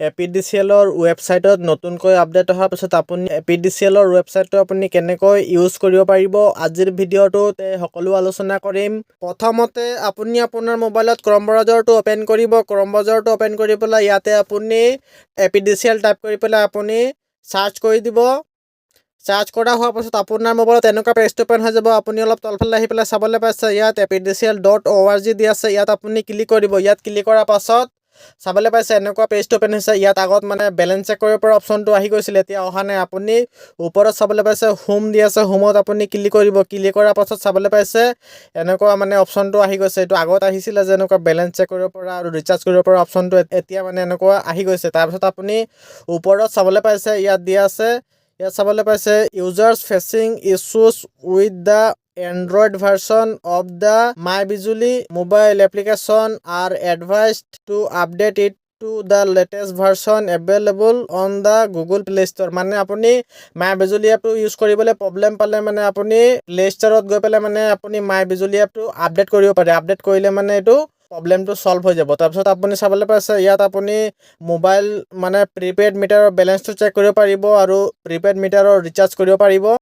APDCL-ৰ ৱেবছাইটত নতুনকৈ আপডেট অহাৰ পিছত আপুনি APDCL-ৰ ৱেবছাইটটো আপুনি কেনেকৈ ইউজ কৰিব পাৰিব আজিৰ ভিডিঅ'টোত সকলো আলোচনা কৰিম। প্ৰথমতে আপুনি আপোনাৰ মোবাইলত ক্ৰম ব্ৰাউজাৰটো অপেন কৰিব। ক্ৰম ব্ৰাউজাৰটো অপেন কৰি পেলাই ইয়াতে আপুনি APDCL টাইপ কৰি পেলাই আপুনি সাৰ্চ কৰি দিব। সাৰ্চ কৰা হোৱাৰ পাছত আপোনাৰ মোবাইলত এনেকুৱা পেজটো অপেন হৈ যাব। আপুনি অলপ তলফালে আহি পেলাই চাবলৈ পাইছে ইয়াত apdcl.org দি আছে। ইয়াত আপুনি ক্লিক কৰিব। ইয়াত ক্লিক কৰাৰ পাছত চাবলৈ পাইছে এনেকুৱা পেজটো অপেন হৈছে। ইয়াত আগত মানে বেলেঞ্চ চেক কৰিব পৰা অপশ্যনটো আহি গৈছিল, এতিয়া অহা নাই। আপুনি ওপৰত চাবলৈ পাইছে হোম দি আছে, হোমত আপুনি ক্লিক কৰিব। ক্লিক কৰাৰ পাছত চাবলৈ পাইছে এনেকুৱা মানে অপশ্যনটো আহি গৈছে। এইটো আগত আহিছিলে যে এনেকুৱা বেলেঞ্চ চেক কৰিব পৰা আৰু ৰিচাৰ্জ কৰিব পৰা অপশ্যনটো, এতিয়া মানে এনেকুৱা আহি গৈছে। তাৰপিছত আপুনি ওপৰত চাবলৈ পাইছে ইয়াত দিয়া আছে, ইয়াত চাবলৈ পাইছে users fetching issues with the Android version of the MyBijuli mobile application are advised to update it to the latest version available on the Google Play Store। মানে আপুনি MyBijuli এপটো ইউজ কৰিবলৈ প্ৰব্লেম পালে মানে আপুনি প্লে ষ্টৰত গৈ পেলাই মানে আপুনি MyBijuli এপটো আপডেট কৰিব পাৰে। আপডেট কৰিলে মানে এইটো প্ৰব্লেমটো সলভ হৈ যাব। তাৰপিছত আপুনি চাবলৈ পাইছে ইয়াত আপুনি মোবাইল মানে প্ৰিপেইড মিটাৰৰ বেলেঞ্চটো চেক কৰিব পাৰিব আৰু প্ৰিপেইড মিটাৰৰ ৰিচাৰ্জ কৰিব পাৰিব।